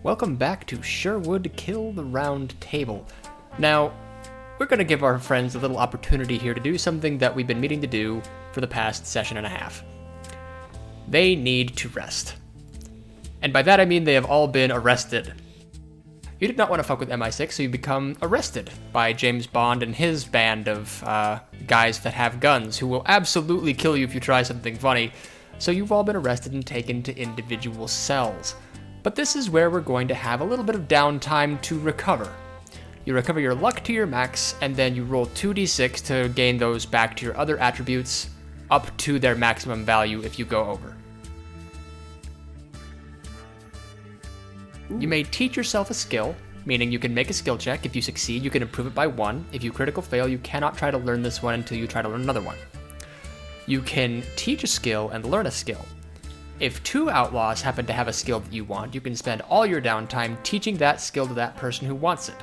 Welcome back to Sherwood Kill the Round Table. Now, we're going to give our friends a little opportunity here to do something that we've been meaning to do for the past session and a half. They need to rest. And by that I mean they have all been arrested. You did not want to fuck with MI6, so you become arrested by James Bond and his band of guys that have guns who will absolutely kill you if you try something funny. So you've all been arrested and taken to individual cells. But this is where we're going to have a little bit of downtime to recover. You recover your luck to your max, and then you roll 2d6 to gain those back to your other attributes up to their maximum value if you go over. You may teach yourself a skill, meaning you can make a skill check. If you succeed, you can improve it by 1. If you critical fail, you cannot try to learn this one until you try to learn another one. You can teach a skill and learn a skill. If 2 outlaws happen to have a skill that you want, you can spend all your downtime teaching that skill to that person who wants it.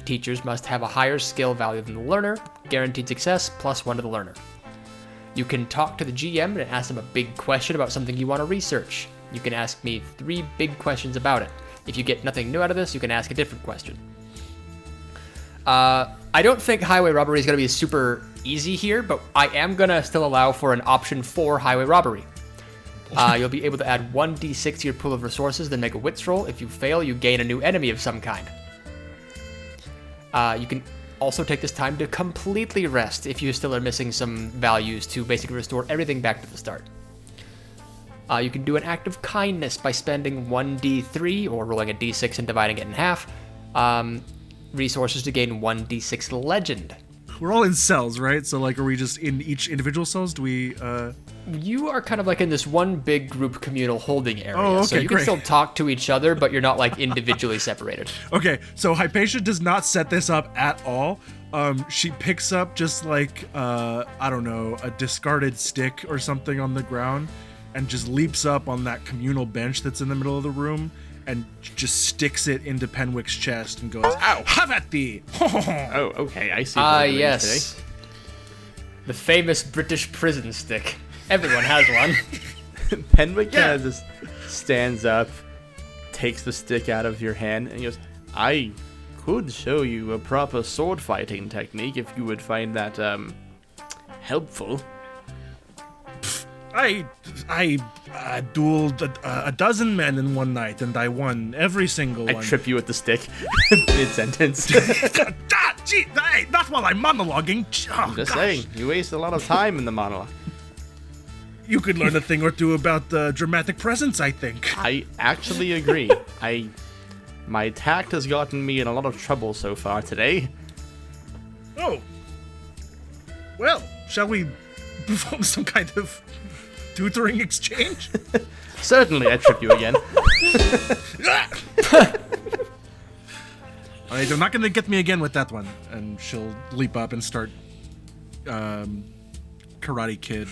Teachers must have a higher skill value than the learner, guaranteed success, +1 to the learner. You can talk to the GM and ask them a big question about something you want to research. You can ask me 3 big questions about it. If you get nothing new out of this, you can ask a different question. I don't think highway robbery is going to be super easy here, but I am going to still allow for an option 4 highway robbery. You'll be able to add 1d6 to your pool of resources, then make a wits roll. If you fail, you gain a new enemy of some kind. You can also take this time to completely rest if you still are missing some values to basically restore everything back to the start. You can do an act of kindness by spending 1d3 or rolling a d6 and dividing it in half. Resources to gain 1d6 legend. We're all in cells, right? So, like, are we just in each individual cells? Do we, You are kind of like in this one big group communal holding area. Oh, okay, so you can great. still talk to each other, but you're not, like, individually separated. Okay, so Hypatia does not set this up at all. She picks up just like, I don't know, a discarded stick or something on the ground and just leaps up on that communal bench that's in the middle of the room and just sticks it into Penwick's chest and goes, "Ow, have at thee!" Oh, okay, I see. what we're doing Yes. today. The famous British prison stick. Everyone has one. Penwick kind of just stands up, takes the stick out of your hand, and he goes, I could show you a proper sword fighting technique if you would find that, helpful. I dueled a dozen men in one night, and I won every single I one. trip you with the stick mid-sentence. Gee, hey, not while I'm monologuing. Oh, Just gosh. saying, you waste a lot of time in the monologue. You could learn a thing or two about dramatic presence, I think. I actually agree. My tact has gotten me in a lot of trouble so far today. Oh. Well, shall we perform some kind of tutoring exchange? Certainly, I trip you again. Alright, they're not gonna get me again with that one. And she'll leap up and start Karate Kid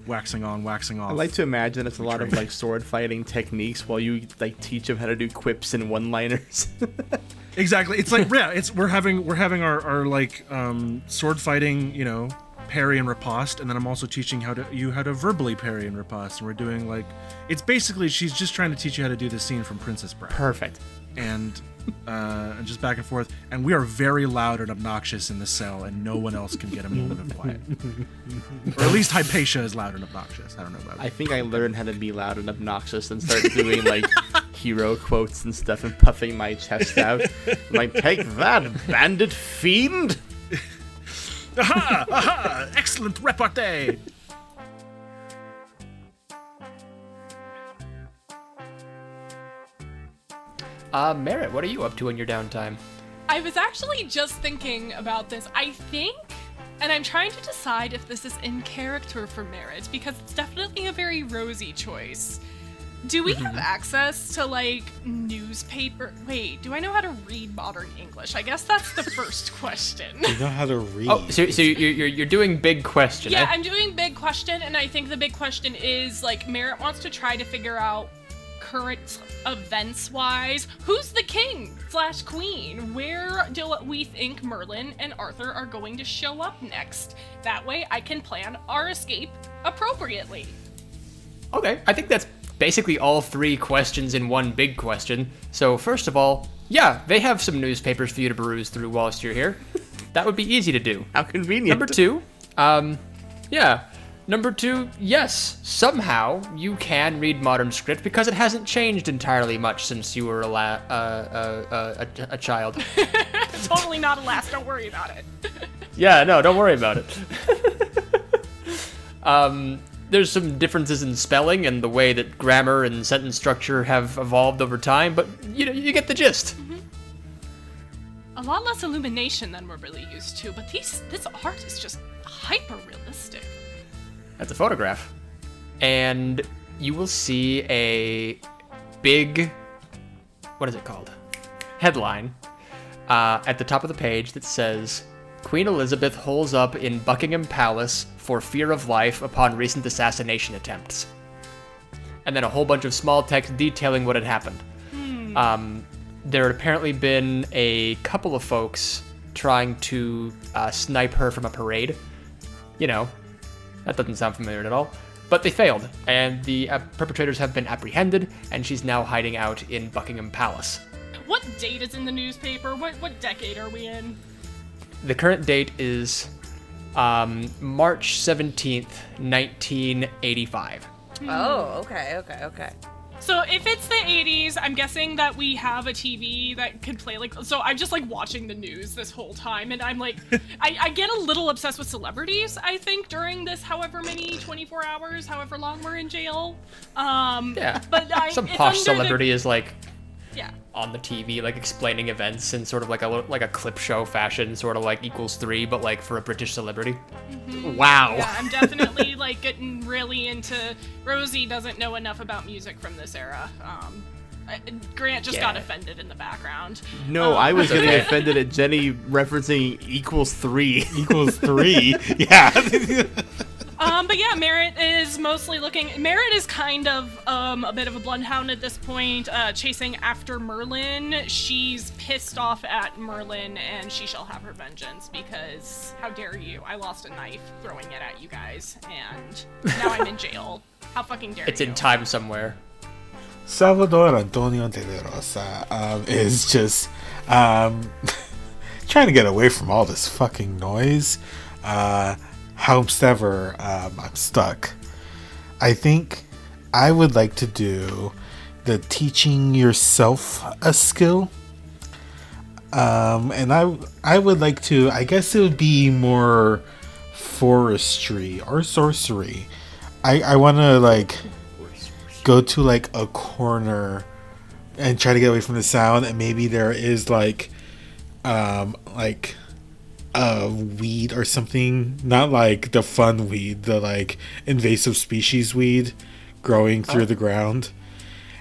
waxing on, waxing off. I like to imagine it's a lot of like sword fighting techniques while you like teach them how to do quips and one-liners. Exactly. It's like we're having our like sword fighting, you know, parry and riposte, and then I'm also teaching how to verbally parry and riposte, and we're doing like it's basically she's just trying to teach you how to do the scene from Princess Bride. Perfect. And just back and forth, and we are very loud and obnoxious in the cell, and no one else can get a moment of quiet. Or at least Hypatia is loud and obnoxious. I don't know about I it. think I learned how to be loud and obnoxious and start doing like hero quotes and stuff and puffing my chest out. I'm like, take that, bandit fiend! Aha! Aha! Excellent repartee! Merritt, what are you up to in your downtime? I was actually just thinking about this. I think, and I'm trying to decide if this is in character for Merritt, because it's definitely a very rosy choice. Do we have access to, like, newspaper? Wait, do I know how to read modern English? I guess that's the first question. You know how to read. Oh, so you're doing big question, Yeah, eh? I'm doing big question, and I think the big question is, like, Merritt wants to try to figure out current events-wise, who's the king / queen? Where do we think Merlin and Arthur are going to show up next? That way I can plan our escape appropriately. Okay, I think that's basically all three questions in one big question. So first of all, yeah, they have some newspapers for you to peruse through whilst you're here. That would be easy to do. How convenient. Number two, yes, somehow you can read modern script because it hasn't changed entirely much since you were a child. Totally not a lass. Don't worry about it. Yeah, no, don't worry about it. There's some differences in spelling and the way that grammar and sentence structure have evolved over time, but you get the gist. A lot less illumination than we're really used to, but this art is just hyper realistic. That's a photograph. And you will see a big, what is it called? Headline at the top of the page that says, Queen Elizabeth holds up in Buckingham Palace for fear of life upon recent assassination attempts. And then a whole bunch of small text detailing what had happened. There had apparently been a couple of folks trying to snipe her from a parade. That doesn't sound familiar at all. But they failed, and the perpetrators have been apprehended, and she's now hiding out in Buckingham Palace. What date is in the newspaper? What decade are we in? The current date is March 17th, 1985. Oh, okay. So if it's the 80s, I'm guessing that we have a TV that could play so I'm just watching the news this whole time, and I'm I get a little obsessed with celebrities, I think, during this however many 24 hours, however long we're in jail. Yeah. But some posh celebrity is yeah. on the TV, explaining events in sort of like a clip show fashion, sort of equals 3, but for a British celebrity. Wow. Yeah, I'm definitely getting really into. Rosie doesn't know enough about music from this era. Grant just got offended in the background. No, I was getting offended at Jenny referencing equals 3. Equals 3. Yeah. But yeah, Merritt is mostly Merritt is kind of a bit of a bloodhound at this point, chasing after Merlin. She's pissed off at Merlin, and she shall have her vengeance because how dare you? I lost a knife throwing it at you guys, and now I'm in jail. How fucking dare you? It's in time somewhere. Salvador Antonio de la Rosa is just trying to get away from all this fucking noise. However, I'm stuck. I think I would like to do the teaching yourself a skill. And I would like to, I guess it would be more forestry or sorcery. I want to go to a corner and try to get away from the sound, and maybe there is a weed or something, not the fun weed, the invasive species weed growing through the ground,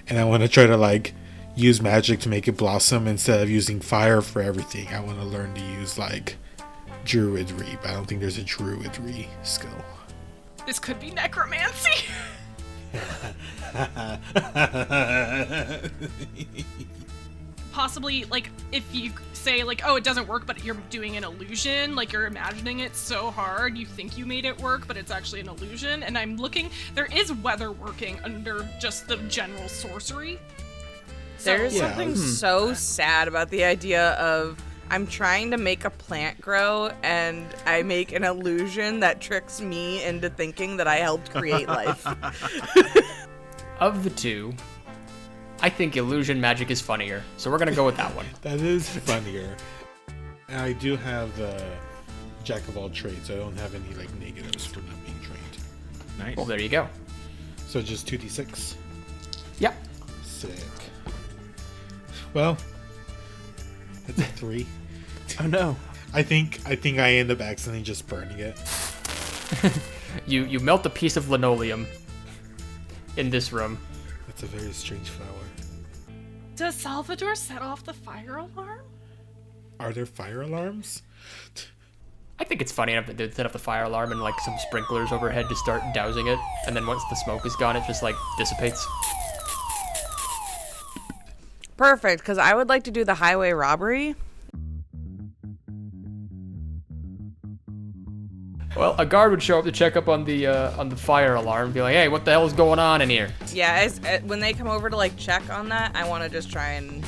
and I want to try to use magic to make it blossom instead of using fire for everything. I want to learn to use druidry, but I don't think there's a druidry skill. This could be necromancy. Possibly, if you say, oh, it doesn't work, but you're doing an illusion, you're imagining it so hard, you think you made it work, but it's actually an illusion. And I'm looking, there is weather working under just the general sorcery. There's something so sad about the idea of I'm trying to make a plant grow, and I make an illusion that tricks me into thinking that I helped create life. Of the two, I think illusion magic is funnier, so we're gonna go with that one. That is funnier. And I do have the jack of all trades, so I don't have any negatives for not being trained. Nice. Well, there you go. So just 2d6. Yep. Sick. Well, that's a 3. Oh no. I think I end up accidentally just burning it. You melt a piece of linoleum in this room. That's a very strange flower. Does Salvador set off the fire alarm? Are there fire alarms? I think it's funny enough that they'd set up the fire alarm and some sprinklers overhead to start dousing it, and then once the smoke is gone, it just dissipates. Perfect, because I would like to do the highway robbery. Well, a guard would show up to check up on the fire alarm and be like, hey, what the hell is going on in here? Yeah, when they come over to like check on that, I want to just try and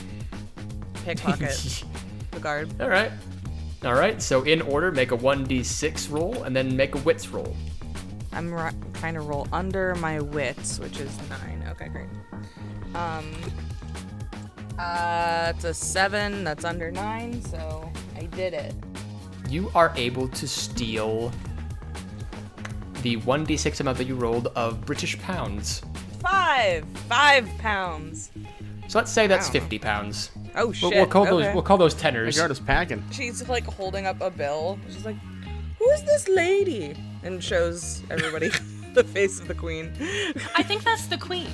pickpocket the guard. All right, so in order, make a 1d6 roll and then make a wits roll. I'm trying to roll under my wits, which is 9. Okay, great. It's a 7. That's under 9, so I did it. You are able to steal the 1d6 amount that you rolled of British pounds. 5 pounds. So let's say that's Wow. 50 pounds. Oh shit. We'll call okay. those The tenors. guard is packing. She's like holding up a bill. She's like, "Who is this lady?" And shows everybody the face of the queen. I think that's the queen.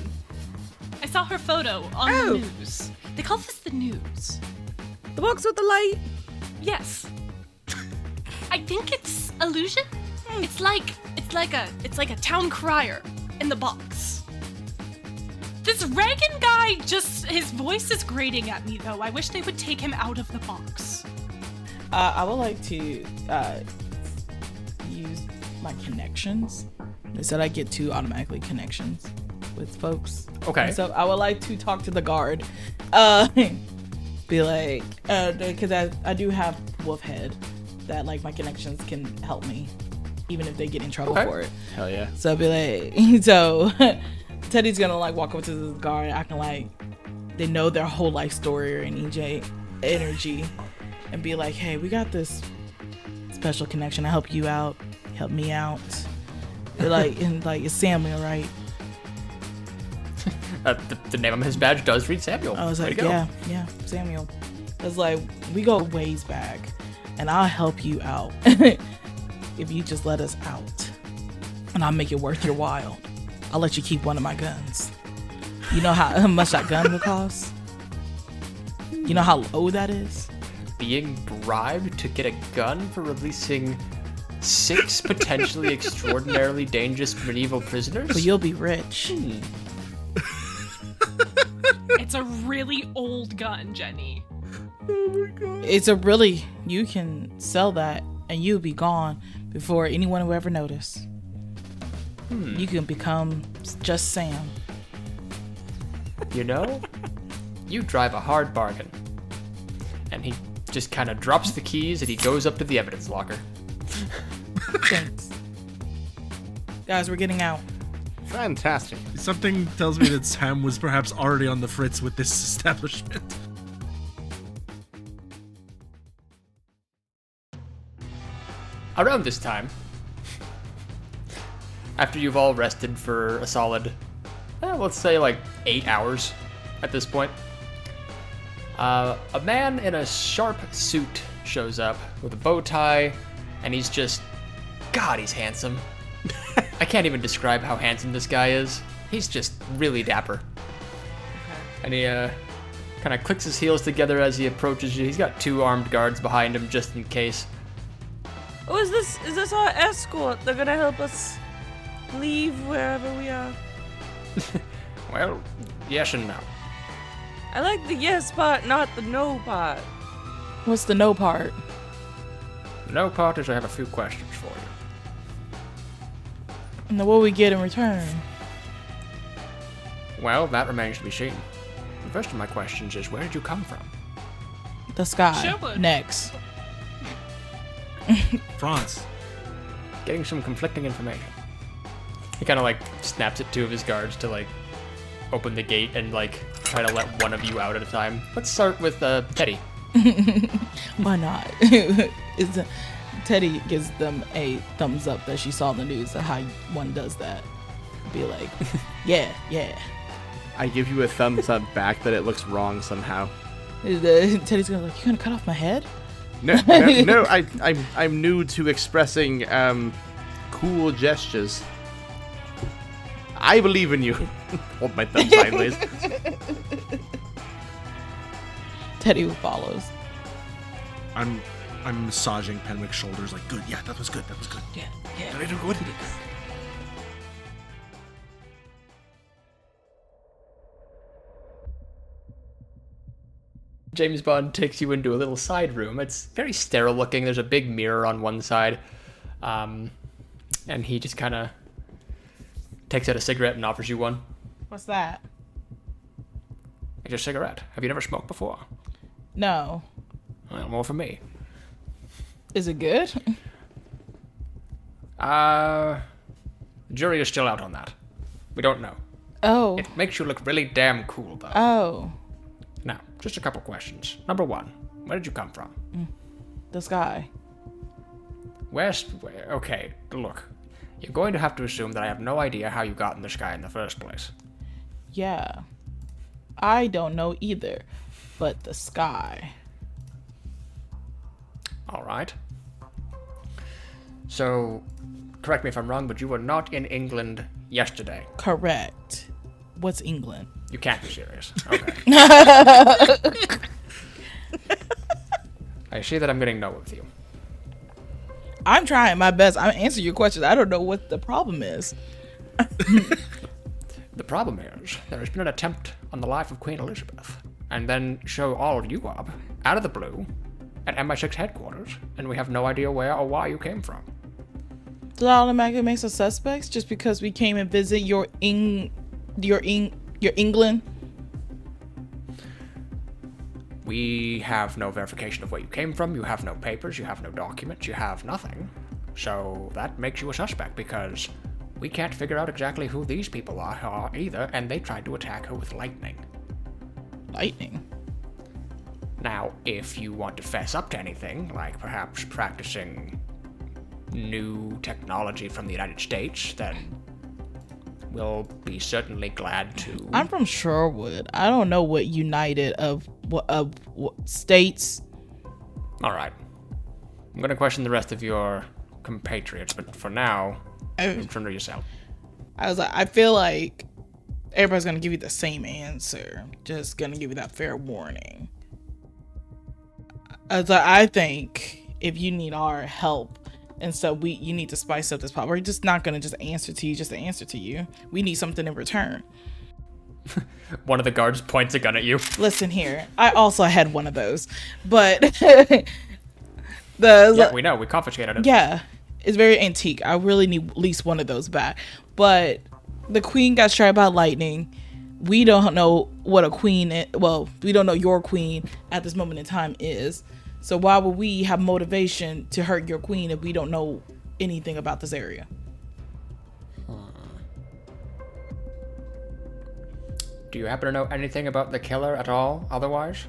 I saw her photo on Oh. the news. They call this the news. The box with the light. Yes. I think it's illusion. It's like a town crier in the box. This Reagan guy his voice is grating at me though. I wish they would take him out of the box. I would like to use my connections. They said I get 2 automatically connections with folks. Okay. So I would like to talk to the guard. Be like, because I do have wolf head that like my connections can help me, even if they get in trouble Okay. for it. Hell yeah. So I'll be like, so Teddy's gonna like walk up to the guard, acting like they know their whole life story or EJ energy, and be like, hey, we got this special connection. I help you out, help me out. They're like, and like, it's Samuel, right? The name on his badge does read Samuel. I was Way like, to go. yeah, Samuel. It's like, we go ways back, and I'll help you out if you just let us out, and I'll make it worth your while. I'll let you keep one of my guns. You know how much that gun will cost? You know how low that is? Being bribed to get a gun for releasing 6 potentially extraordinarily dangerous medieval prisoners? But you'll be rich. It's a really old gun, Jenny. It's a really, you can sell that and you'll be gone before anyone will ever notice. You can become just Sam. You know, you drive a hard bargain. And he just kind of drops the keys and he goes up to the evidence locker. Thanks. Guys, we're getting out. Fantastic. Something tells me that Sam was perhaps already on the fritz with this establishment. Around this time, after you've all rested for a solid, let's say like 8 hours at this point, a man in a sharp suit shows up with a bow tie, and he's just, God, he's handsome. I can't even describe how handsome this guy is. He's just really dapper. And he kind of clicks his heels together as he approaches you. He's got 2 armed guards behind him just in case. Oh, is this our escort? They're gonna help us leave wherever we are. Well, yes and no. I like the yes part, not the no part. What's the no part? The no part is I have a few questions for you. And then what we get in return? Well, that remains to be seen. The first of my questions is, where did you come from? The sky. Sherwood. Next. France. Getting some conflicting information. He kind of like snaps at 2 of his guards to like open the gate and like try to let one of you out at a time. Let's start with Teddy. Why not? Teddy gives them a thumbs up that she saw in the news of how one does that. Be like, yeah. I give you a thumbs up back that it looks wrong somehow. Teddy's gonna like, you gonna cut off my head? No, I'm new to expressing cool gestures. I believe in you. Hold my thumb sideways. Teddy follows. I'm massaging Penwick's shoulders like, good, yeah, that was good. Yeah. Did I do good? James Bond takes you into a little side room. It's very sterile looking. There's a big mirror on one side. And he just kind of takes out a cigarette and offers you one. What's that? It's a cigarette. Have you never smoked before? No. Well, more for me. Is it good? The jury is still out on that. We don't know. Oh. It makes you look really damn cool, though. Oh. Now, just a couple questions. Number one, where did you come from? The sky. Okay, look. You're going to have to assume that I have no idea how you got in the sky in the first place. Yeah. I don't know either. But the sky. Alright. So, correct me if I'm wrong, but you were not in England yesterday. Correct. What's England? You can't be serious. Okay. I see that I'm getting nowhere with you. I'm trying my best. I'm answering your questions. I don't know what the problem is. The problem is, there has been an attempt on the life of Queen Elizabeth, and then show all you up, out of the blue, at MI6 headquarters, and we have no idea where or why you came from. Does that automatically make us suspects just because we came and visit your England? We have no verification of where you came from, you have no papers, you have no documents, you have nothing. So that makes you a suspect, because we can't figure out exactly who these people are either, and they tried to attack her with lightning. Lightning? Now, if you want to fess up to anything, like perhaps practicing new technology from the United States, then we'll be certainly glad to. I'm from Sherwood. I don't know what United of what states. All right. I'm going to question the rest of your compatriots, but for now, surrender yourself. I was like, I feel like everybody's gonna give you the same answer. Just gonna give you that fair warning. I think if you need our help and stuff, you need to spice up this pop. We're just not gonna just answer to you just to answer to you. We need something in return. One of the guards points a gun at you. Listen here, I also had one of those, but Yeah, we know. We confiscated it. Yeah, it's very antique. I really need at least one of those back. But the queen got struck by lightning. We don't know what a queen is. Well, we don't know your queen at this moment in time is. So why would we have motivation to hurt your queen if we don't know anything about this area? Do you happen to know anything about the killer at all, otherwise?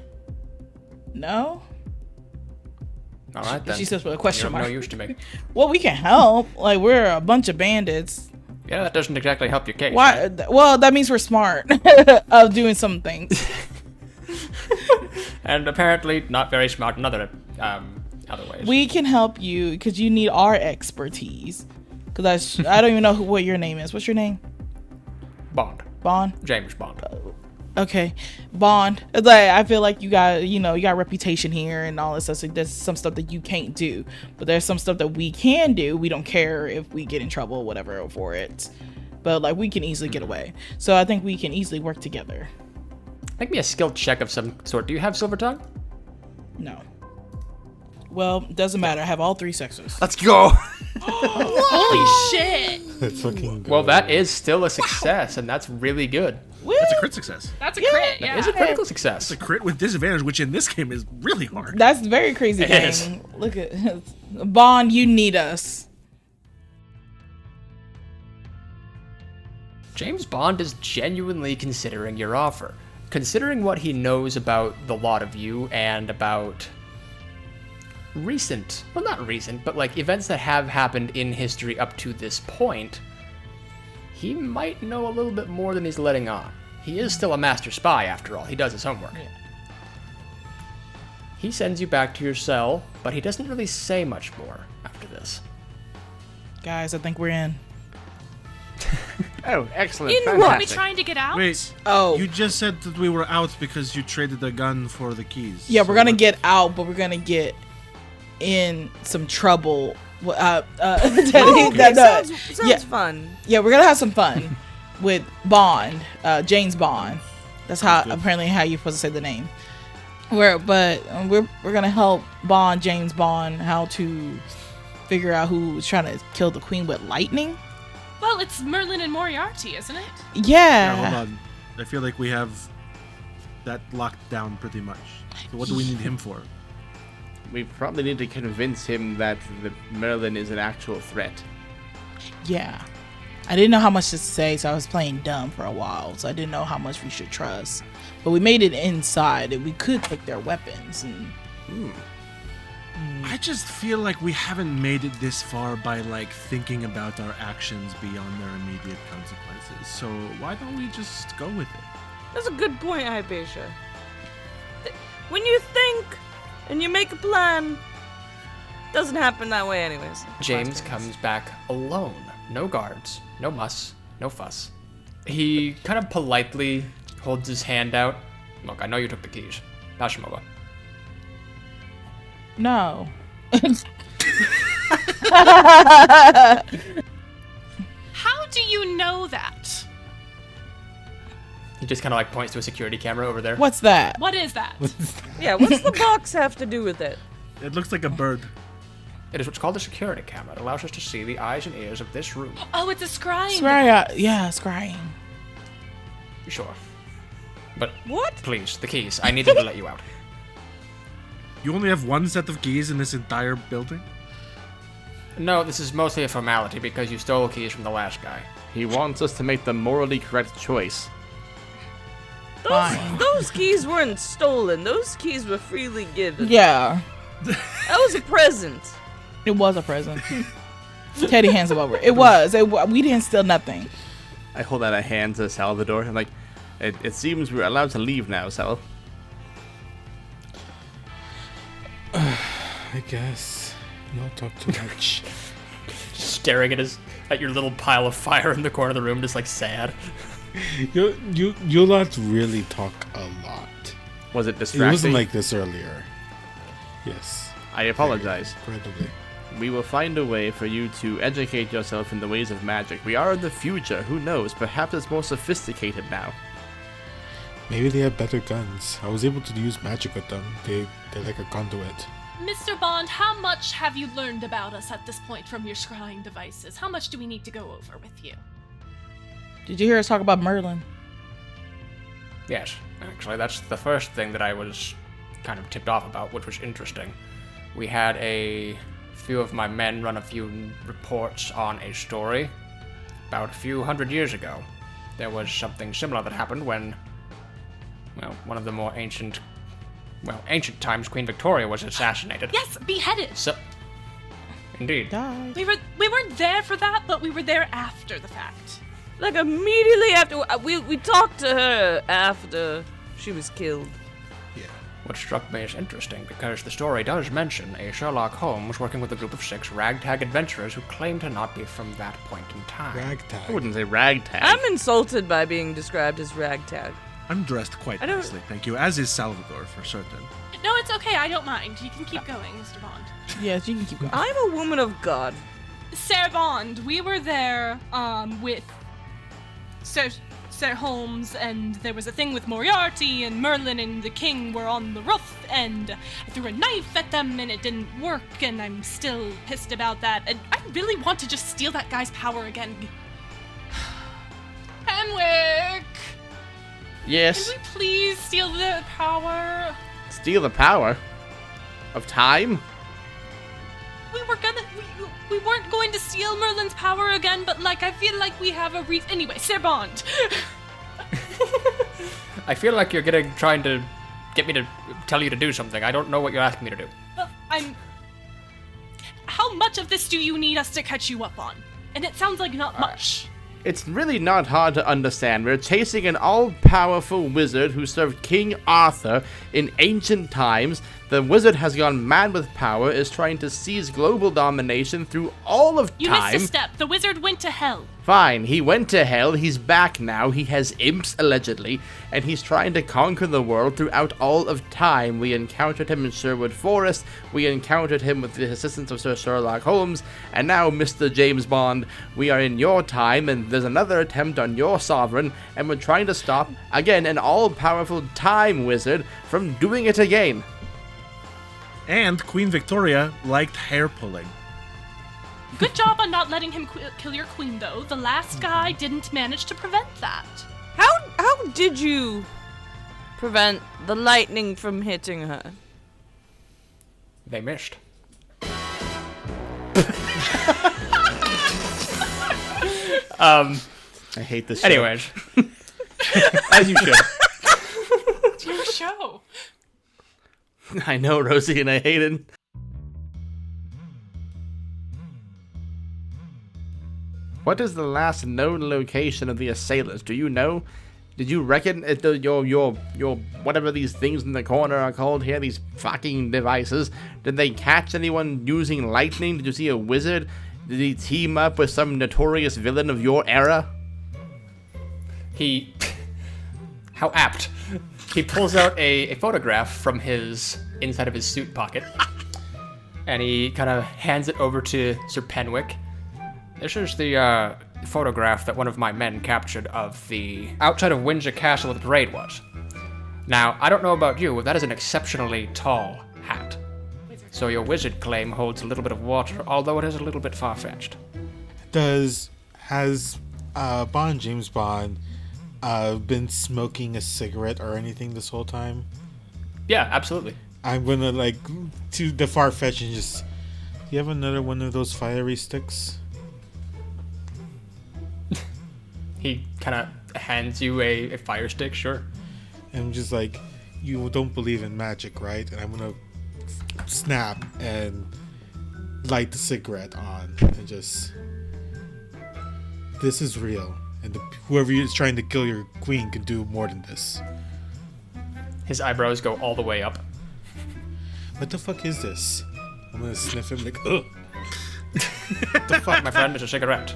No? All right, then. She says with a question You're mark. no use to me. Well, we can help. Like, we're a bunch of bandits. Yeah, that doesn't exactly help your case. Why? Right? Well, that means we're smart of doing some things. And apparently not very smart in other ways. We can help you because you need our expertise. Because I don't even know what your name is. What's your name? Bond. Bond? James Bond. Okay. Bond. It's like, I feel like you got reputation here and all this stuff. So there's some stuff that you can't do. But there's some stuff that we can do. We don't care if we get in trouble or whatever for it. But like, we can easily get away. So I think we can easily work together. Make me a skill check of some sort. Do you have Silver Tongue? No. Well, doesn't matter. I have all three sexes. Let's go. Holy shit! That's fucking good. Well, that is still a success, and that's really good. That's a crit success. That's a crit, yeah. It's a critical success. It's a crit with disadvantage, which in this game is really hard. That's a very crazy It thing. is. Look at Bond, you need us. James Bond is genuinely considering your offer. Considering what he knows about the lot of you and about not recent, but like events that have happened in history up to this point, he might know a little bit more than he's letting on. He is still a master spy after all. He does his homework. Yeah. He sends you back to your cell, but he doesn't really say much more after this. Guys, I think we're in. Oh, excellent. In what? Are we Fantastic. trying to get out? Wait, Oh. you just said that we were out because you traded the gun for the keys. Yeah, So we're gonna what- get out, but we're gonna get in some trouble. Okay, Yeah. sounds fun. Yeah, we're gonna have some fun with Bond, James Bond. That's apparently how you're supposed to say the name. We're gonna help James Bond how to figure out who was trying to kill the queen with lightning? Well, it's Merlin and Moriarty, isn't it? Yeah. Hold on. I feel like we have that locked down pretty much. So what do we need him for? We probably need to convince him that the Merlin is an actual threat. Yeah. I didn't know how much to say, so I was playing dumb for a while. So I didn't know how much we should trust. But we made it inside, and we could take their weapons. And I just feel like we haven't made it this far by like thinking about our actions beyond their immediate consequences. So why don't we just go with it? That's a good point, Hypatia. When you think and you make a plan, doesn't happen that way anyways. James comes back alone. No guards, no muss, no fuss. He kind of politely holds his hand out. Look, I know you took the keys. Pass them over. no. How do you know that? He just kind of like points to a security camera over there. What's that? What is that? Yeah, what's the box have to do with it? It looks like a bird. It is what's called a security camera. It allows us to see the eyes and ears of this room. Oh, it's a scrying. Yeah, scrying. Sure. But What? please, the keys. I needed to let you out. You only have one set of keys in this entire building? No, this is mostly a formality because you stole keys from the last guy. He wants us to make the morally correct choice. Fine. Those keys weren't stolen. Those keys were freely given. Yeah. That was a present. It was a present. Teddy hands him over. It was. We didn't steal nothing. I hold out a hand to Salvador. I'm like, it seems we're allowed to leave now, Sal. I guess. Y'all talk too much. Staring at your little pile of fire in the corner of the room, just like sad. You lot really talk a lot. Was it It distracting? wasn't like this earlier. Yes. I apologize. Incredibly. We will find a way for you to educate yourself in the ways of magic. We are in the future. Who knows? Perhaps it's more sophisticated now. Maybe they have better guns. I was able to use magic with them. They're like a conduit. Mr. Bond, how much have you learned about us at this point from your scrying devices? How much do we need to go over with you? Did you hear us talk about Merlin? Yes, actually, that's the first thing that I was kind of tipped off about, which was interesting. We had a few of my men run a few reports on a story about a few hundred years ago. There was something similar that happened when, well, one of the more ancient times, Queen Victoria was assassinated. Yes, beheaded. So, indeed. Died. We weren't there for that, but we were there after the fact. Like immediately after we talked to her after she was killed. What struck me as interesting, because the story does mention a Sherlock Holmes working with a group of 6 ragtag adventurers who claim to not be from that point in time. I Ragtag. wouldn't say ragtag. I'm insulted by being described as ragtag. I'm dressed quite I don't- nicely, thank you. As is Salvador, for certain. No, it's okay. I don't mind. You can keep going, Mr. Bond. Yes, you can keep going. I'm a woman of God. Sarah Bond, we were there with Sir Holmes, and there was a thing with Moriarty, and Merlin and the King were on the roof, and I threw a knife at them, and it didn't work, and I'm still pissed about that. And I really want to just steal that guy's power again. Henwick! Yes. Can we please steal the power? Steal the power of time? We weren't going to steal Merlin's power again, but like I feel like we have a anyway, Sir Bond. I feel like you're trying to get me to tell you to do something. I don't know what you're asking me to do. Well, how much of this do you need us to catch you up on? And it sounds like not much. It's really not hard to understand. We're chasing an all-powerful wizard who served King Arthur in ancient times. The wizard has gone mad with power, is trying to seize global domination through all of You time. missed a step. The wizard went to hell. Fine, he went to hell, he's back now, he has imps, allegedly, and he's trying to conquer the world throughout all of time. We encountered him in Sherwood Forest, we encountered him with the assistance of Sir Sherlock Holmes, and now, Mr. James Bond, we are in your time, and there's another attempt on your sovereign, and we're trying to stop, again, an all-powerful time wizard from doing it again. And Queen Victoria liked hair pulling. Good job on not letting him kill your queen, though. The last guy didn't manage to prevent that. How did you prevent the lightning from hitting her? They missed. I hate this show. Anyways. As you should. It's your show. I know, Rosie, and I hate it. What is the last known location of the assailants? Do you know? Did you reckon your whatever these things in the corner are called here, these fucking devices? Did they catch anyone using lightning? Did you see a wizard? Did he team up with some notorious villain of your era? How apt. He pulls out a photograph from his inside of his suit pocket, and he kind of hands it over to Sir Penwick. This is the photograph that one of my men captured of the outside of Windsor Castle where the parade was. Now, I don't know about you, but that is an exceptionally tall hat. So your wizard claim holds a little bit of water, although it is a little bit far-fetched. Has James Bond been smoking a cigarette or anything this whole time? Yeah, absolutely. I'm gonna to the far-fetched and just, do you have another one of those fiery sticks? He kind of hands you a fire stick, sure. And I'm just like, you don't believe in magic, right? And I'm gonna snap and light the cigarette on and just, this is real. And whoever is trying to kill your queen can do more than this. His eyebrows go all the way up. What the fuck is this? I'm gonna sniff him like, ugh. What the fuck, my friend? It's a cigarette.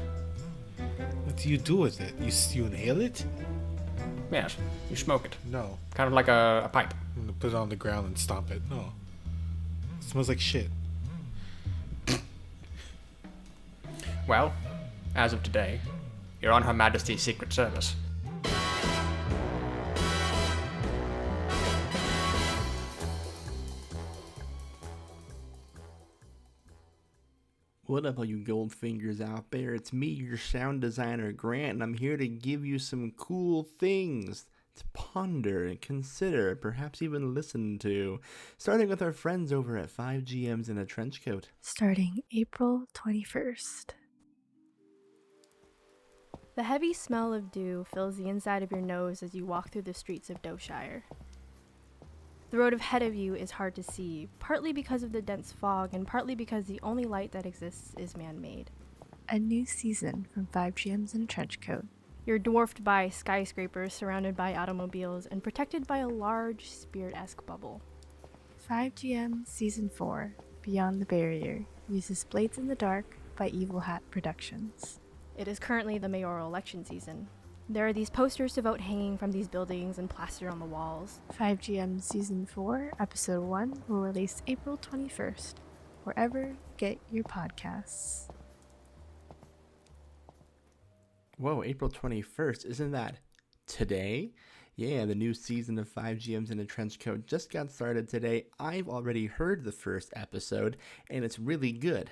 What do you do with it? You inhale it? Yes, you smoke it. No. Kind of like a pipe. I'm gonna put it on the ground and stomp it. No. It smells like shit. Well, as of today, you're on Her Majesty's Secret Service. What up, all you gold fingers out there? It's me, your sound designer, Grant, and I'm here to give you some cool things to ponder and consider, perhaps even listen to. Starting with our friends over at 5GMs in a Trench Coat. Starting April 21st. The heavy smell of dew fills the inside of your nose as you walk through the streets of Doughshire. The road ahead of you is hard to see, partly because of the dense fog and partly because the only light that exists is man-made. A new season from 5GMs in a Trench Coat. You're dwarfed by skyscrapers surrounded by automobiles and protected by a large spirit-esque bubble. 5GM Season 4, Beyond the Barrier, uses Blades in the Dark by Evil Hat Productions. It is currently the mayoral election season. There are these posters to vote hanging from these buildings and plastered on the walls. 5GM Season 4, Episode 1 will release April 21st, wherever you get your podcasts. Whoa, April 21st, isn't that today? Yeah, the new season of 5GMs in a Trench Coat just got started today. I've already heard the first episode, and it's really good.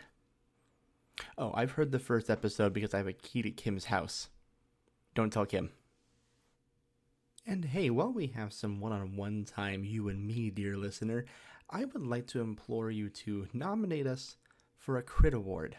Oh, I've heard the first episode because I have a key to Kim's house. Don't tell Kim. And hey, while we have some one-on-one time, you and me, dear listener, I would like to implore you to nominate us for a Crit Award.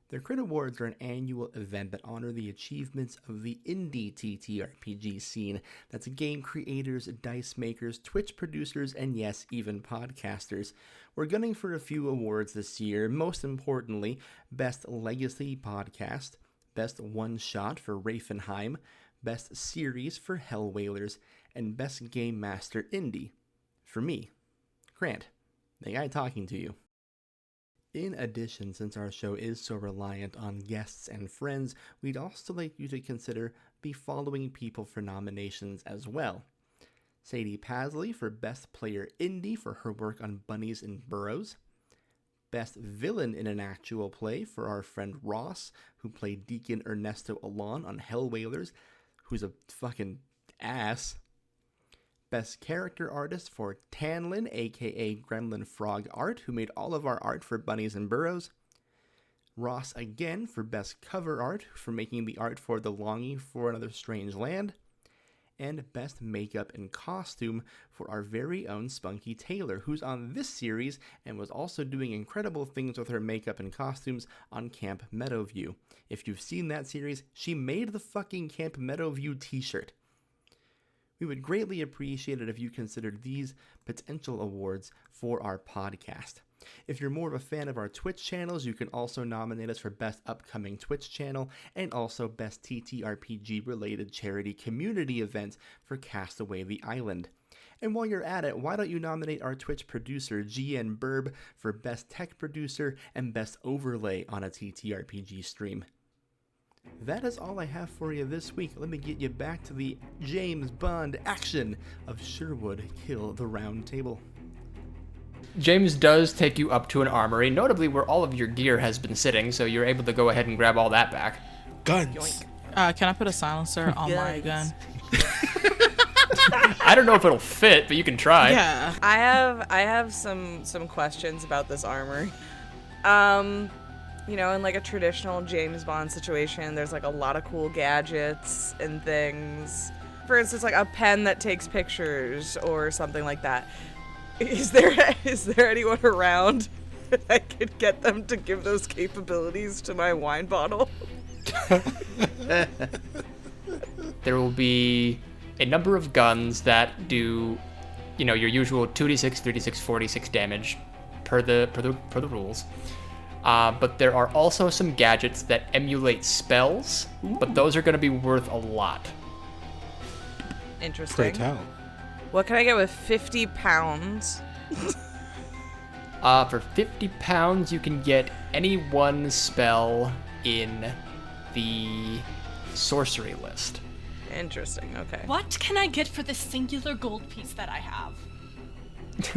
The Crit Awards are an annual event that honor the achievements of the indie TTRPG scene. That's game creators, dice makers, Twitch producers, and yes, even podcasters. We're gunning for a few awards this year, most importantly, Best Legacy Podcast, Best One Shot for Rafenheim, Best Series for Hell Whalers, and Best Game Master Indie. For me, Grant, the guy talking to you. In addition, since our show is so reliant on guests and friends, we'd also like you to consider the following people for nominations as well. Sadie Pasley for Best Player Indie for her work on Bunnies in Burrows. Best Villain in an Actual Play for our friend Ross, who played Deacon Ernesto Alon on Hell Whalers, who's a fucking ass. Best Character Artist for Tanlin, aka Gremlin Frog Art, who made all of our art for Bunnies and Burrows. Ross again for Best Cover Art for making the art for The Longing for Another Strange Land, and Best Makeup and Costume for our very own Spunky Taylor, who's on this series and was also doing incredible things with her makeup and costumes on Camp Meadowview. If you've seen that series, she made the fucking Camp Meadowview t-shirt. We would greatly appreciate it if you considered these potential awards for our podcast. If you're more of a fan of our Twitch channels, you can also nominate us for Best Upcoming Twitch Channel and also Best TTRPG-related charity community event for Castaway the Island. And while you're at it, why don't you nominate our Twitch producer, GN Burb, for Best Tech Producer and Best Overlay on a TTRPG stream. That is all I have for you this week. Let me get you back to the James Bond action of Sherwood Kill the Round Table. James does take you up to an armory, notably where all of your gear has been sitting, so you're able to go ahead and grab all that back. Guns. Can I put a silencer on my gun? I don't know if it'll fit, but you can try. Yeah. I have some questions about this armor. You know, in like a traditional James Bond situation, there's like a lot of cool gadgets and things. For instance, like a pen that takes pictures or something like that. Is there anyone around that I could get them to give those capabilities to my wine bottle? There will be a number of guns that do, you know, your usual 2d6, 3d6, 4d6 damage per the rules. But there are also some gadgets that emulate spells, but those are going to be worth a lot. Interesting. Great tell. What can I get with 50 pounds? For 50 pounds, you can get any one spell in the sorcery list. Interesting, okay. What can I get for this singular gold piece that I have?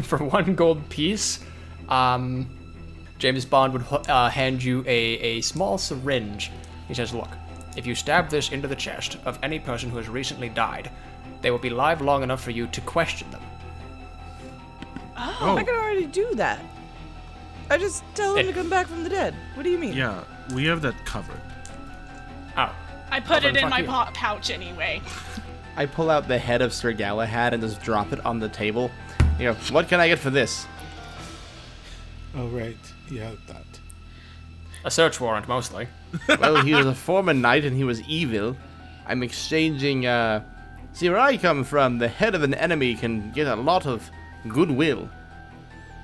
For 1 gold piece, James Bond would hand you a small syringe. He says, look, if you stab this into the chest of any person who has recently died, they will be live long enough for you to question them. Oh, I can already do that. I just tell them to come back from the dead. What do you mean? Yeah, we have that covered. Oh. I put Well, it then in my fuck you. pouch anyway. I pull out the head of Sir Galahad and just drop it on the table. You know, what can I get for this? Oh, right. Yeah, that. A search warrant, mostly. Well, he was a former knight and he was evil. I'm exchanging, See, where I come from, the head of an enemy can get a lot of goodwill.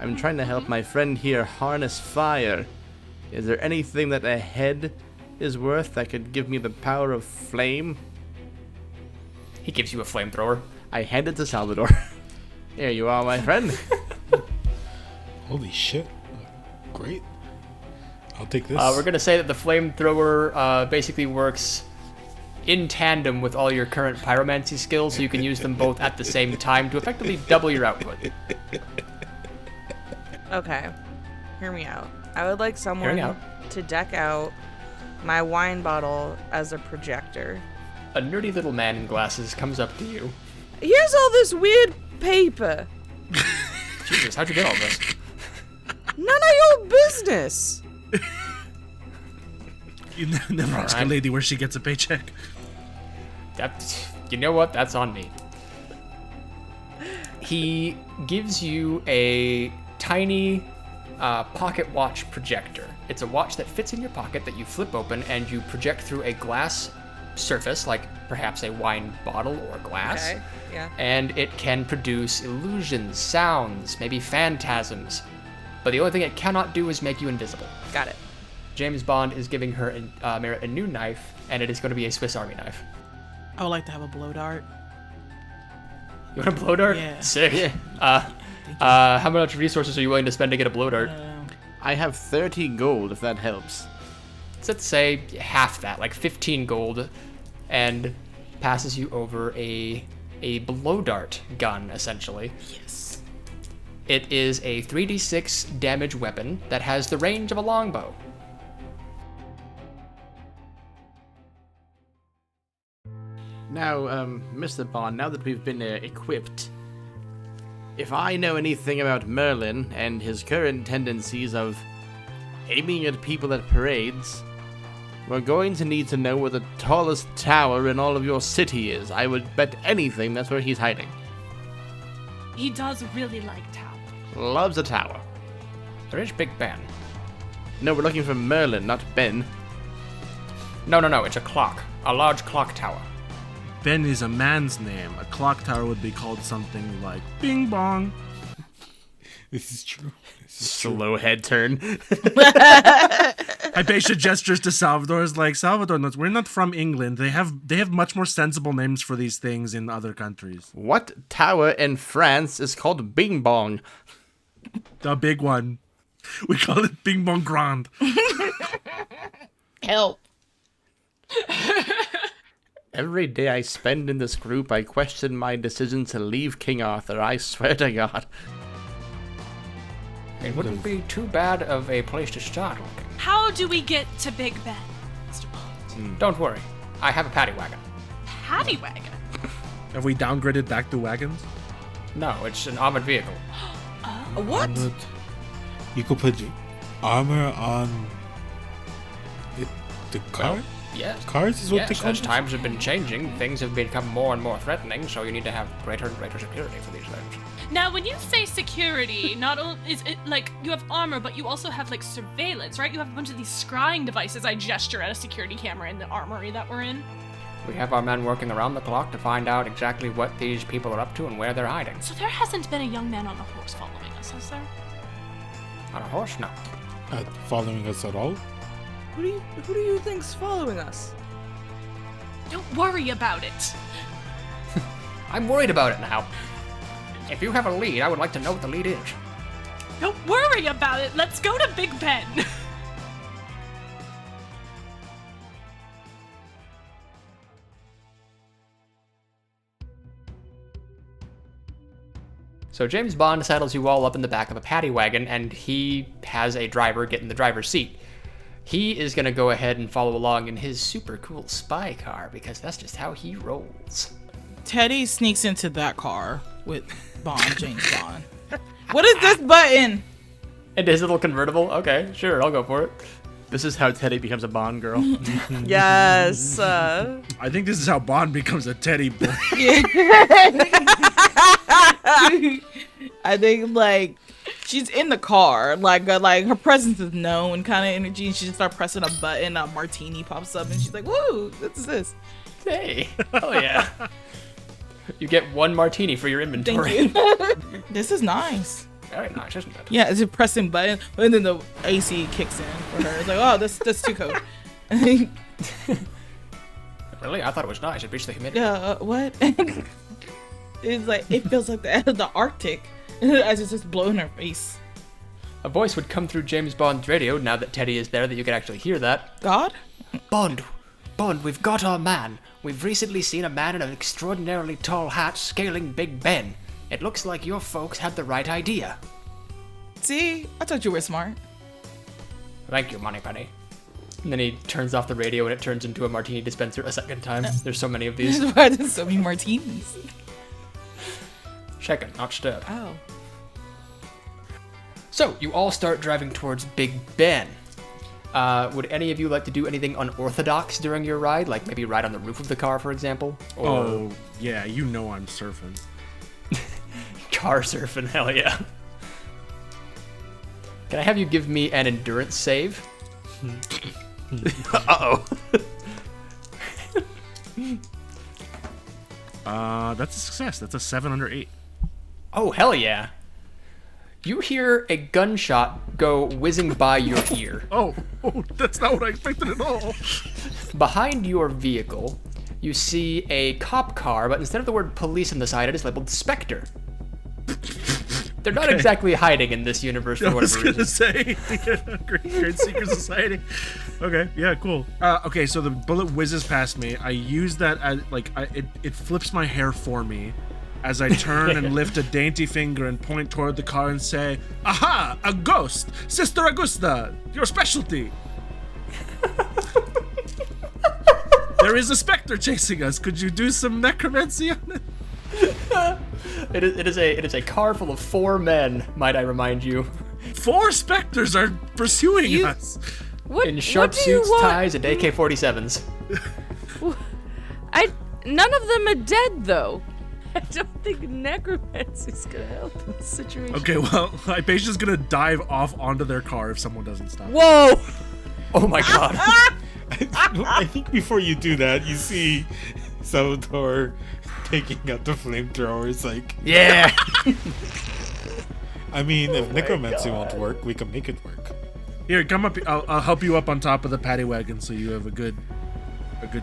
I'm trying to help my friend here harness fire. Is there anything that a head is worth that could give me the power of flame? He gives you a flamethrower. I hand it to Salvador. Here you are, my friend. Holy shit. Great. I'll take this. We're going to say that the flamethrower basically works in tandem with all your current pyromancy skills, so you can use them both at the same time to effectively double your output. Okay, hear me out. I would like someone Hearing out. to deck out my wine bottle as a projector. A nerdy little man in glasses comes up to you. Here's all this weird paper. Jesus, how'd you get all this? None of your business. You never ask a Alright. lady where she gets a paycheck. You know what? That's on me. He gives you a tiny pocket watch projector. It's a watch that fits in your pocket that you flip open and you project through a glass surface, like perhaps a wine bottle or glass. Okay, yeah. And it can produce illusions, sounds, maybe phantasms. But the only thing it cannot do is make you invisible. Got it. James Bond is giving her Merritt a new knife, and it is going to be a Swiss Army knife. I would like to have a blow dart. You want a blow dart? Yeah. Sick. How much resources are you willing to spend to get a blow dart? I have 30 gold, if that helps. Let's say half that, like 15 gold, and passes you over a blow dart gun, essentially. Yes. It is a 3d6 damage weapon that has the range of a longbow. Now, Mr. Bond, now that we've been equipped, if I know anything about Merlin and his current tendencies of aiming at people at parades. We're going to need to know where the tallest tower in all of your city is. I would bet anything that's where he's hiding. He does really like tower. Loves a tower. There is Big Ben. No, we're looking for Merlin, not Ben. No, it's a clock. A large clock tower. Ben is a man's name. A clock tower would be called something like Bing Bong. This is true. Slow head turn. Hypatia gestures to Salvador is like, Salvador, no, we're not from England. They have much more sensible names for these things in other countries. What tower in France is called Bing Bong? The big one. We call it Bing Bong Grand. Help. Every day I spend in this group, I question my decision to leave King Arthur. I swear to God. It wouldn't be too bad of a place to start looking. How do we get to Big Ben, Mr. Bond? Don't worry. I have a paddy wagon. Paddy wagon? Have we downgraded back to wagons? No, it's an armored vehicle. What? But you could put armor on the car? Well, yes. Cars is what they Yes, call as them? times have been changing, things have become more and more threatening, so you need to have greater and greater security for these things. Now, when you say security, not only is it like you have armor, but you also have like surveillance, right? You have a bunch of these scrying devices. I gesture at a security camera in the armory that we're in. We have our men working around the clock to find out exactly what these people are up to and where they're hiding. So there hasn't been a young man on a horse following us, has there? On a horse? No. Not following us at all? Who do you think's following us? Don't worry about it. I'm worried about it now. If you have a lead, I would like to know what the lead is. Don't worry about it. Let's go to Big Ben. So James Bond saddles you all up in the back of a paddy wagon, and he has a driver get in the driver's seat. He is going to go ahead and follow along in his super cool spy car, because that's just how he rolls. Teddy sneaks into that car with James Bond. What is this button? And his little convertible? Okay, sure, I'll go for it. This is how Teddy becomes a Bond girl. Yes. I think this is how Bond becomes a teddy boy. I think like she's in the car, like her presence is known kind of energy, and she just starts pressing a button, a martini pops up, and she's like, "Woo, what is this?" Hey, oh yeah. You get one martini for your inventory. Thank you. This is nice. Very nice, isn't it? Yeah, it's a pressing button, and then the AC kicks in for her. It's like, oh, that's too cold. Really? I thought it was nice. It reached the humidity. Yeah, what? It's like, it feels like the Arctic as it's just blowing her face. A voice would come through James Bond's radio now that Teddy is there that you can actually hear that. God? Bond, we've got our man. We've recently seen a man in an extraordinarily tall hat scaling Big Ben. It looks like your folks had the right idea. See? I thought you were smart. Thank you, Moneypenny. And then he turns off the radio and it turns into a martini dispenser a second time. There's so many of these. Why there's so many martinis? Shaken, not stirred. Oh. So, you all start driving towards Big Ben. Would any of you like to do anything unorthodox during your ride? Like maybe ride on the roof of the car, for example? Or Oh, yeah, you know I'm surfing. car surfing, hell yeah. Can I have you give me an endurance save? Uh-oh. That's a success. That's a 7 under 8. Oh, hell yeah. You hear a gunshot go whizzing by your ear. Oh, that's not what I expected at all. Behind your vehicle, you see a cop car, but instead of the word police on the side, it is labeled Spectre. They're not exactly hiding in this universe for I was whatever gonna reason. say, great secret society. Okay, yeah, cool. Okay, so the bullet whizzes past me. I use that as it flips my hair for me, as I turn and lift a dainty finger and point toward the car and say, "Aha! A ghost, Sister Augusta, your specialty." There is a specter chasing us. Could you do some necromancy on it? It is a car full of 4 men, might I remind you. 4 specters are pursuing You- us. What? In sharp what do you suits, want? ties, and AK-47s. None of them are dead though. I don't think necromancy's gonna help in this situation. Okay, well, Hypatia's gonna dive off onto their car if someone doesn't stop. Whoa! Oh my god. I think before you do that, you see Salvatore taking out the flamethrower. It's like, Yeah. I mean, if necromancy won't work, we can make it work. Here, come up. I'll help you up on top of the paddy wagon so you have a good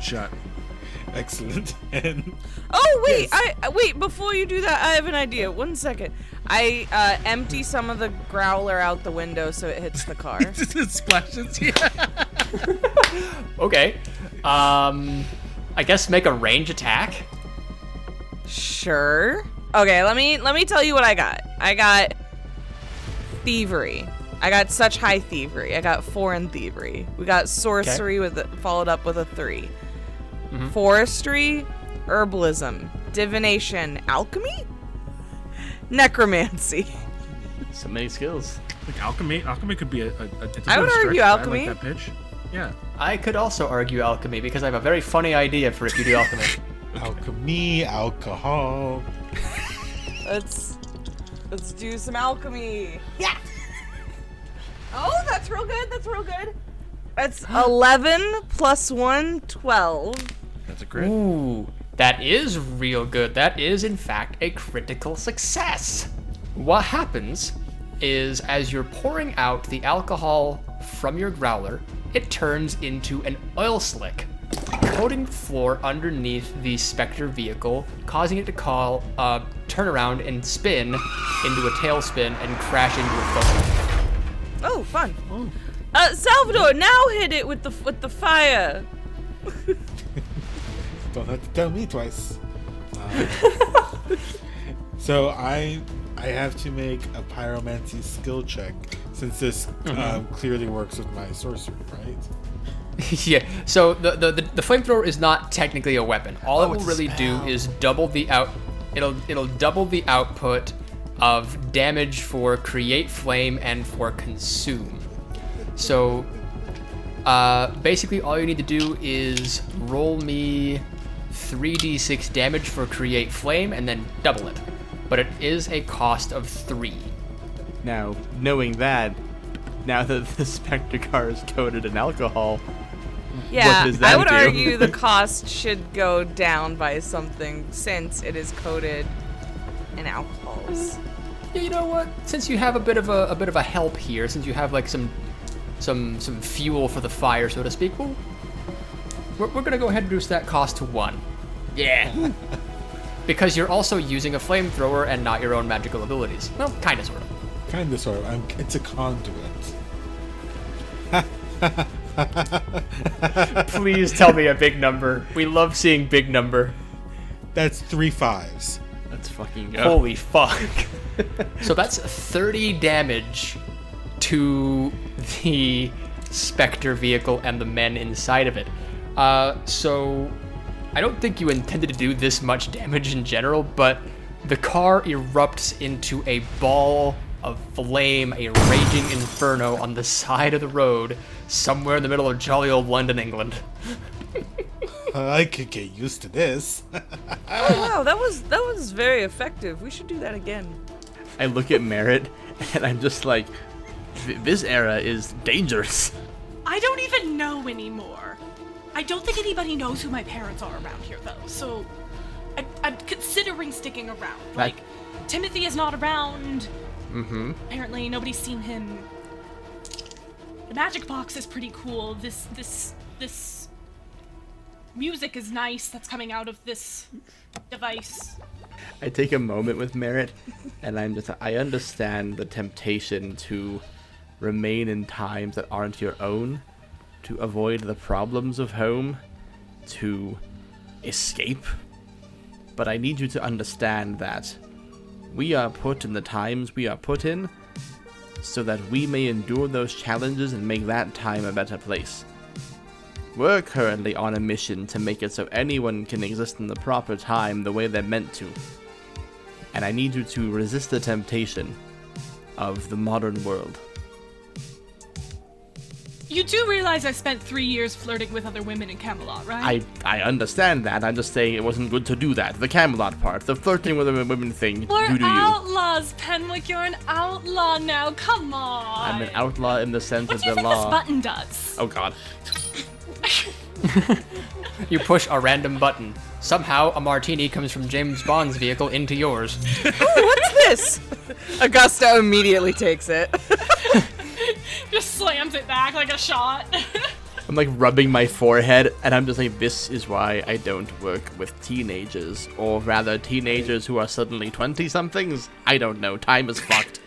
shot. Excellent. And Oh wait, Yes. I wait. Before you do that, I have an idea. 1 second. I empty some of the growler out the window so it hits the car. It splashes. Yeah. Okay. I guess make a range attack. Sure. Okay, let me tell you what I got. I got thievery. I got such high thievery. I got 4 in thievery. We got sorcery followed up with a 3. Forestry, herbalism, divination, alchemy, necromancy. So many skills. Like alchemy could be a I would argue alchemy. I like that pitch. Yeah. I could also argue alchemy because I have a very funny idea for if you do alchemy. alchemy, alcohol. Let's do some alchemy. Yeah. Oh, that's real good. That's real good. That's 11 plus 1, 12. That's a crit. Ooh, that is real good. That is, in fact, a critical success. What happens is as you're pouring out the alcohol from your growler, it turns into an oil slick, coating the floor underneath the Spectre vehicle, causing it to turn around and spin into a tailspin and crash into a foam. Oh, fun. Salvador, now hit it with the fire. Don't have to tell me twice. So I have to make a pyromancy skill check since this clearly works with my sorcery, right? Yeah. So the flamethrower is not technically a weapon. All it will it's a really do spell. is double the it'll double the output of damage for create flame and for consume. So basically all you need to do is roll me 3d6 damage for create flame and then double it. But it is a cost of 3. Now, knowing that, now that the Spectre car is coated in alcohol, Yeah, does that I would do? argue the cost should go down by something since it is coated in alcohols. Yeah, you know what? Since you have a bit of a help here, since you have like some fuel for the fire, so to speak, well, we're gonna go ahead and reduce that cost to 1. Yeah. Because you're also using a flamethrower and not your own magical abilities. Well, kinda, sort of. Kinda, sort of. It's a conduit. Please tell me a big number. We love seeing big number. That's 3 5s. let's fucking go. Holy fuck. So that's 30 damage to the Spectre vehicle and the men inside of it. So I don't think you intended to do this much damage in general, but the car erupts into a ball of flame, a raging inferno on the side of the road, somewhere in the middle of jolly old London, England. I could get used to this. Oh wow, that was very effective. We should do that again. I look at Merritt and I'm just like, this era is dangerous. I don't even know anymore. I don't think anybody knows who my parents are around here, though. So, I'm considering sticking around. Like, Timothy is not around. Mm-hmm. Apparently, nobody's seen him. The magic box is pretty cool. This music is nice that's coming out of this device. I take a moment with Merritt, and I understand the temptation to remain in times that aren't your own, to avoid the problems of home, to escape. But I need you to understand that we are put in the times we are put in so that we may endure those challenges and make that time a better place. We're currently on a mission to make it so anyone can exist in the proper time the way they're meant to. And I need you to resist the temptation of the modern world. You do realize I spent 3 years flirting with other women in Camelot, right? I understand that. I'm just saying it wasn't good to do that. The Camelot part, the flirting with the women thing, We're you do you. outlaws, Penwick. You're an outlaw now. Come on. I'm an outlaw in the sense What of do you the think this law. button does? Oh god. You push a random button. Somehow, a martini comes from James Bond's vehicle into yours. Ooh, what's this? Augusta immediately takes it. Just slams it back like a shot. I'm like rubbing my forehead, and I'm just like, this is why I don't work with teenagers. Or rather, teenagers who are suddenly 20-somethings. I don't know. Time is fucked.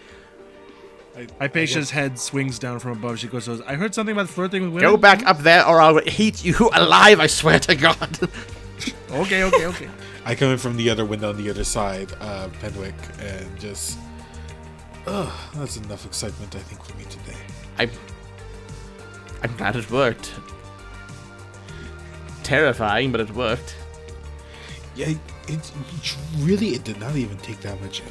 Hypatia's head swings down from above. She goes, I heard something about flirting with women. Go back up there, or I'll eat you alive, I swear to God. Okay. I come in from the other window on the other side, Penwick, and just... that's enough excitement, I think, for me today. I'm glad it worked. Terrifying, but it worked. Yeah, it did not even take that much,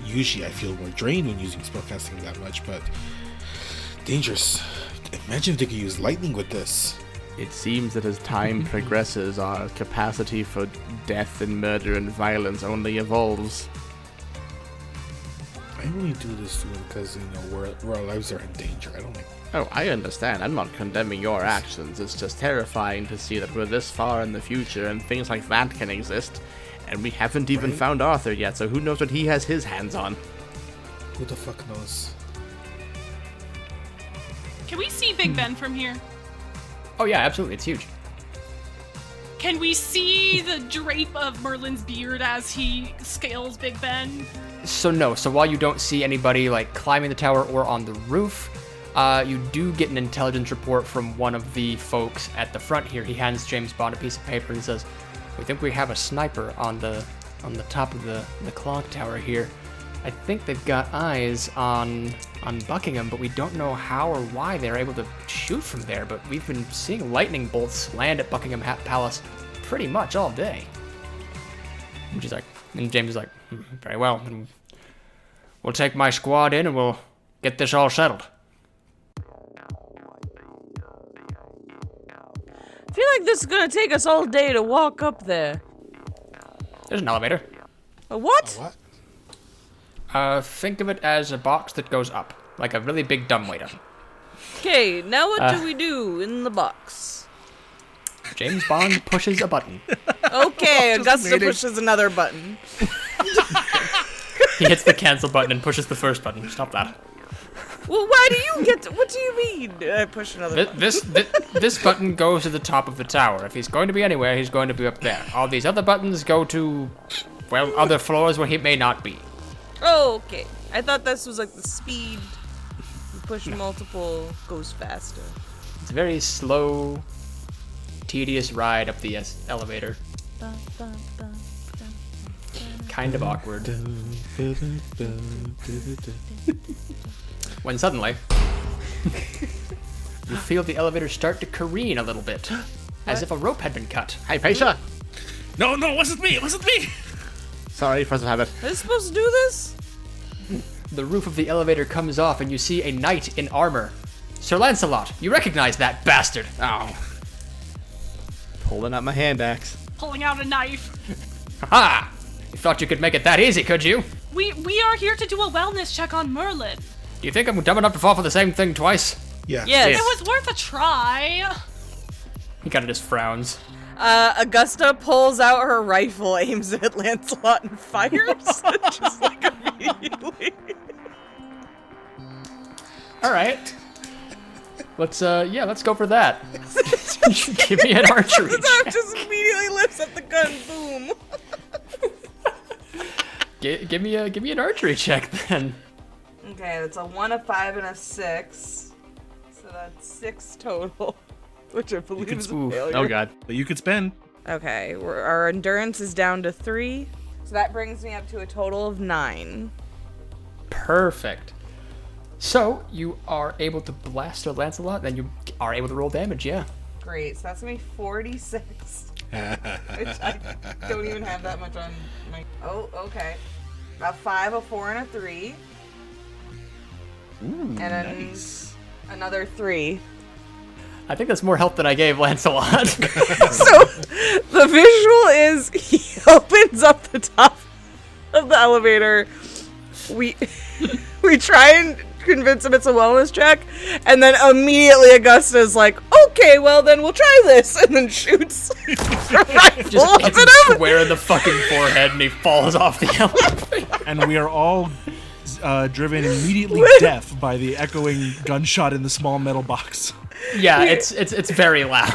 usually I feel more drained when using spellcasting that much, but dangerous. Imagine if they could use lightning with this. It seems that as time progresses, our capacity for death and murder and violence only evolves. I only do this to him because, our lives are in danger. I don't like... Oh, I understand. I'm not condemning your actions. It's just terrifying to see that we're this far in the future and things like that can exist. And we haven't even found Arthur yet, so who knows what he has his hands on. Who the fuck knows? Can we see Big Ben from here? Oh yeah, absolutely, it's huge. Can we see the drape of Merlin's beard as he scales Big Ben? So no, so while you don't see anybody like climbing the tower or on the roof, you do get an intelligence report from one of the folks at the front here. He hands James Bond a piece of paper and says, "We think we have a sniper on the top of the clock tower here. I think they've got eyes on Buckingham, but we don't know how or why they're able to shoot from there. But we've been seeing lightning bolts land at Buckingham Palace pretty much all day." And she's like, and James is like, "Very well. Then we'll take my squad in and we'll get this all settled." I feel like this is gonna take us all day to walk up there. There's an elevator. A what? What? Think of it as a box that goes up, like a really big dumbwaiter. Okay, now what do we do in the box? James Bond pushes a button. Okay, Augusta pushes another button. He hits the cancel button and pushes the first button. Stop that. Well, why do you get to, what do you mean? I push another button. This button goes to the top of the tower. If he's going to be anywhere, he's going to be up there. All these other buttons go to, well, other floors where he may not be. Oh, okay. I thought this was like the speed. You push multiple, goes faster. It's a very slow, tedious ride up the elevator. Kind of awkward. When suddenly, you feel the elevator start to careen a little bit, as if a rope had been cut. Hey, Paisha! No, it wasn't me. Sorry, force of habit. Are you supposed to do this? The roof of the elevator comes off and you see a knight in armor. Sir Lancelot, you recognize that bastard. Oh. Pulling out my hand axe. Pulling out a knife. Ha! You thought you could make it that easy, could you? We are here to do a wellness check on Merlin. Do you think I'm dumb enough to fall for the same thing twice? Yeah. Yes. It was worth a try. He kind of just frowns. Augusta pulls out her rifle, aims it at Lancelot, and fires. Just like immediately. All right. Let's go for that. Give me an archery check. Just immediately lifts up the gun, boom. Give me an archery check then. Okay, that's a 1, a 5, and a 6. So that's 6 total, which I believe is a failure. Oh god. But you could spend. Okay, our endurance is down to 3, so that brings me up to a total of 9. Perfect. So you are able to blast Sir Lancelot, then you are able to roll damage. Yeah. Great, so that's gonna be 46. Which I don't even have that much on my. Oh, okay. A 5, a 4, and a 3. Ooh, And nice. another 3. I think that's more help than I gave Lancelot. So the visual is he opens up the top of the elevator. We try and convince him it's a wellness check, and then immediately Augusta's like, okay, well then we'll try this, and then shoots a rifle Just up hits at him him. square in the fucking forehead, and he falls off the elevator. And we are all driven immediately deaf by the echoing gunshot in the small metal box. Yeah, it's very loud.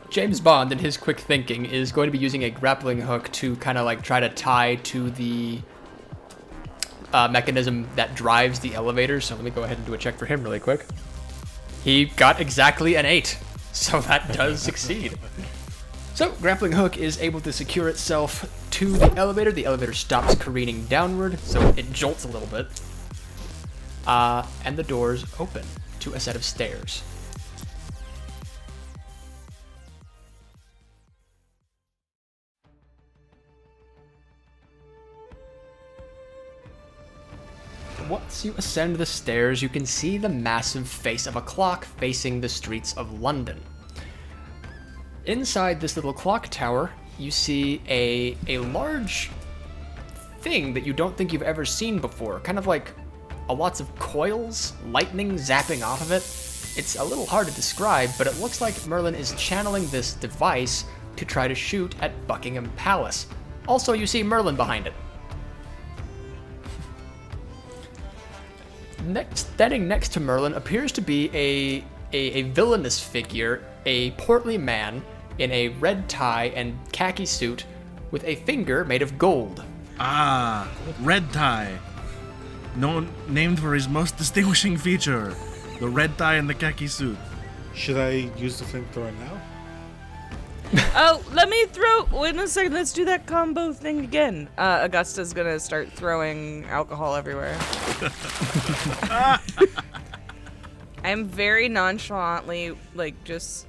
James Bond, in his quick thinking, is going to be using a grappling hook to kind of like try to tie to the mechanism that drives the elevator. So let me go ahead and do a check for him really quick. He got exactly an 8, so that does succeed. So grappling hook is able to secure itself to the elevator. The elevator stops careening downward, so it jolts a little bit. And the doors open to a set of stairs. Once you ascend the stairs, you can see the massive face of a clock facing the streets of London. Inside this little clock tower, you see a large thing that you don't think you've ever seen before. Kind of like lots of coils, lightning zapping off of it. It's a little hard to describe, but it looks like Merlin is channeling this device to try to shoot at Buckingham Palace. Also, you see Merlin behind it. Standing next to Merlin appears to be a villainous figure, a portly man in a red tie and khaki suit with a finger made of gold. Ah, red tie. Named for his most distinguishing feature, the red tie and the khaki suit. Should I use the flamethrower now? Oh, let me throw. Wait a second. Let's do that combo thing again. Augusta's gonna start throwing alcohol everywhere. I'm very nonchalantly, like, just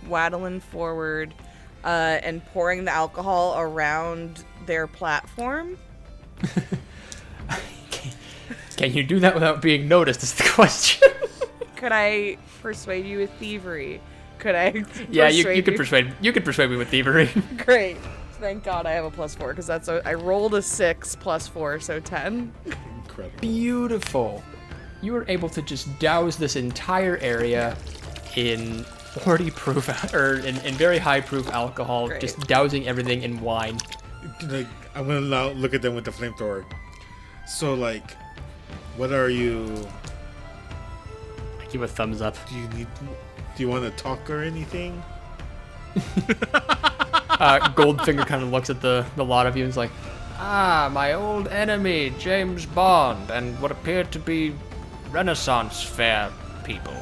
waddling forward and pouring the alcohol around their platform. Can you do that without being noticed is the question. Could I persuade you with thievery? Could I? Yeah, you could persuade me with thievery. Great. Thank God I have a +4 because I rolled a 6 + 4, so 10. Incredible. Beautiful. You were able to just douse this entire area in 40 proof or in very high proof alcohol, Great. just dousing everything in wine. Like, I'm gonna now look at them with the flamethrower. So, like, what are you? I give a thumbs up. Do you want to talk or anything? Goldfinger kind of looks at the lot of you and is like, "Ah, my old enemy, James Bond, and what appear to be Renaissance fair people.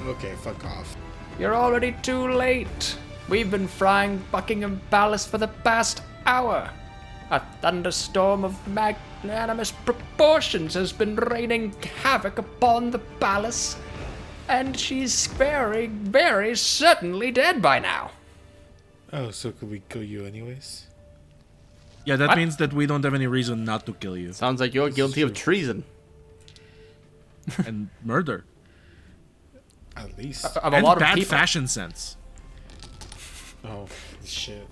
Okay, fuck off. You're already too late. We've been frying Buckingham Palace for the past hour. A thunderstorm of magnanimous proportions has been raining havoc upon the palace, and she's very, very certainly dead by now." Oh, so could we kill you anyways? Yeah, that What? means that we don't have any reason not to kill you. Sounds like you're guilty of treason. And murder. At least. Of a And lot of bad people. fashion sense. Oh, shit.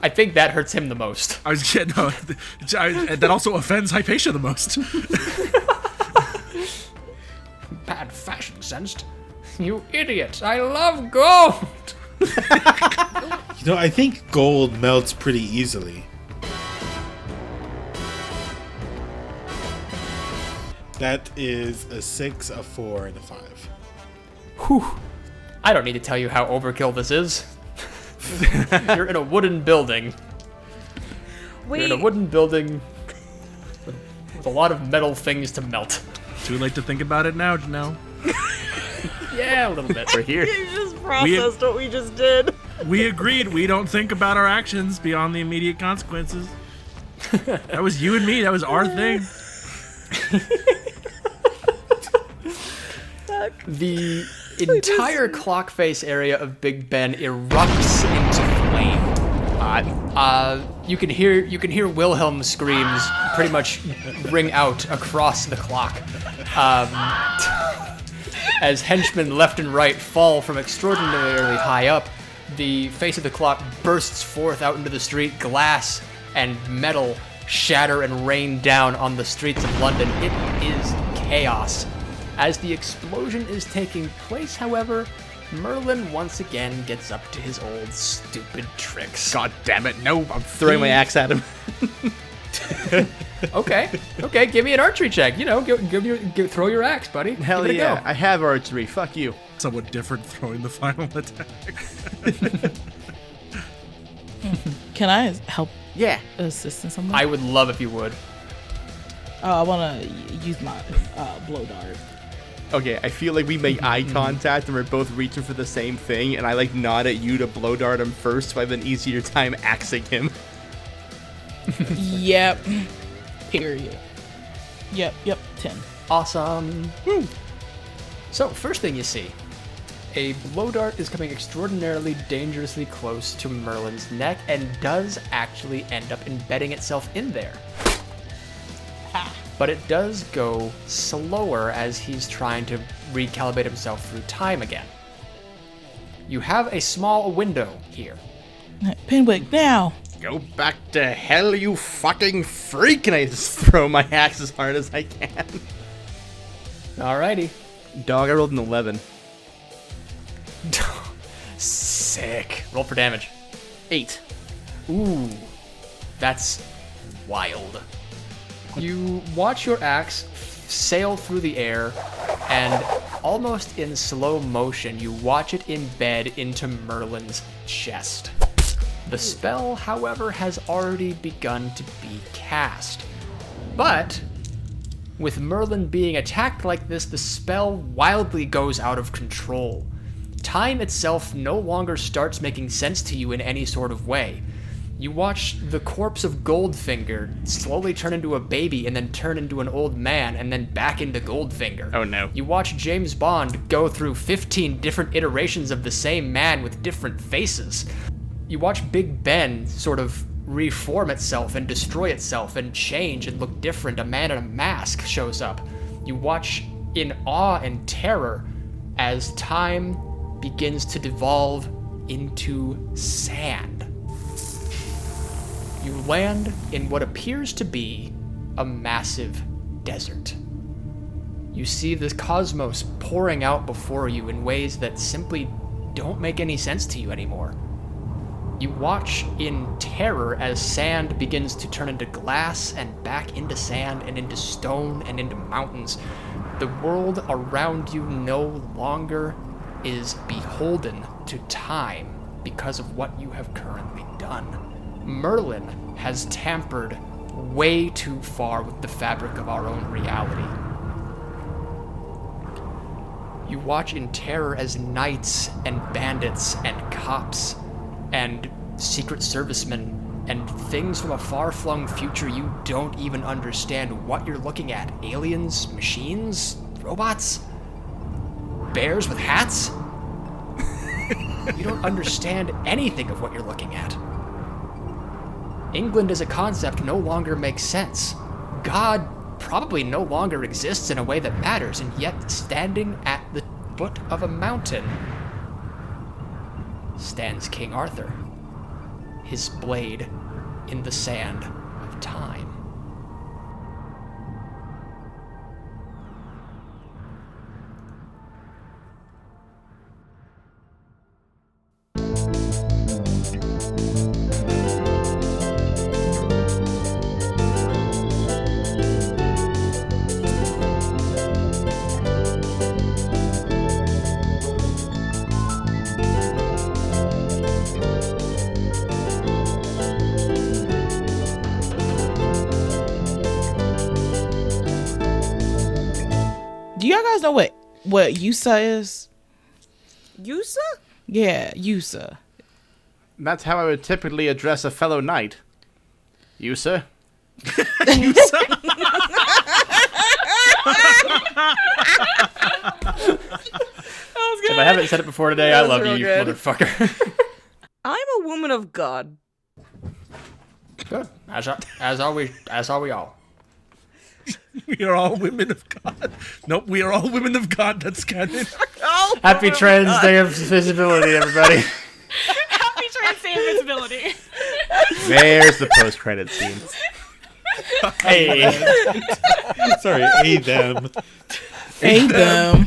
I think that hurts him the most. I was no, that also offends Hypatia the most. Bad fashion sensed. You idiot! I love gold! You know, I think gold melts pretty easily. That is a 6, a 4, and a 5. Whew. I don't need to tell you how overkill this is. You're in a wooden building. You're in a wooden building with a lot of metal things to melt. Too late to think about it now, Janelle. Yeah, a little bit. We're here. You just processed what we just did. We agreed we don't think about our actions beyond the immediate consequences. That was you and me. That was our thing. The entire clock face area of Big Ben erupts into flame. You can hear Wilhelm screams pretty much ring out across the clock. As henchmen left and right fall from extraordinarily high up, the face of the clock bursts forth out into the street. Glass and metal shatter and rain down on the streets of London. It is chaos. As the explosion is taking place, however, Merlin once again gets up to his old stupid tricks. God damn it, no, I'm throwing my axe at him. Okay, give me an archery check. You know, throw your axe, buddy. Hell Give it a yeah, go. I have archery, fuck you. Somewhat different throwing the final attack. Can I help Yeah. assist in some way? I would love if you would. I want to use my blow dart. Okay, I feel like we make eye contact and we're both reaching for the same thing, and I like nod at you to blow dart him first, so I have an easier time axing him. Yep. Period. Yep. 10. Awesome. Woo. So, first thing you see, a blow dart is coming extraordinarily dangerously close to Merlin's neck and does actually end up embedding itself in there. But it does go slower as he's trying to recalibrate himself through time again. You have a small window here. Pinwick, now. Go back to hell, you fucking freak! And I just throw my axe as hard as I can. Alrighty. Dog, I rolled an 11. Sick. Roll for damage. 8. Ooh, that's wild. You watch your axe sail through the air, and almost in slow motion, you watch it embed into Merlin's chest. The spell, however, has already begun to be cast. But with Merlin being attacked like this, the spell wildly goes out of control. Time itself no longer starts making sense to you in any sort of way. You watch the corpse of Goldfinger slowly turn into a baby and then turn into an old man and then back into Goldfinger. Oh no. You watch James Bond go through 15 different iterations of the same man with different faces. You watch Big Ben sort of reform itself and destroy itself and change and look different. A man in a mask shows up. You watch in awe and terror as time begins to devolve into sand. You land in what appears to be a massive desert. You see the cosmos pouring out before you in ways that simply don't make any sense to you anymore. You watch in terror as sand begins to turn into glass and back into sand and into stone and into mountains. The world around you no longer is beholden to time because of what you have currently done. Merlin has tampered way too far with the fabric of our own reality. You watch in terror as knights and bandits and cops and secret servicemen and things from a far-flung future you don't even understand what you're looking at. Aliens, machines, robots, bears with hats? You don't understand anything of what you're looking at. England as a concept no longer makes sense. God probably no longer exists in a way that matters, and yet standing at the foot of a mountain stands King Arthur, his blade in the sand of time. Do y'all guys know what Yusa is? Yusa? Yeah, Yusa. That's how I would typically address a fellow knight. You, sir? If I haven't said it before today, I love you, real you good. motherfucker. I'm a woman of God. Good. As are we all. We are all women of God. Nope, we are all women of God. That's canon. Happy Trans Day of Visibility, everybody. Happy Trans Day of Visibility. There's the post-credit scene. Hey. Sorry, a them. Hey, them.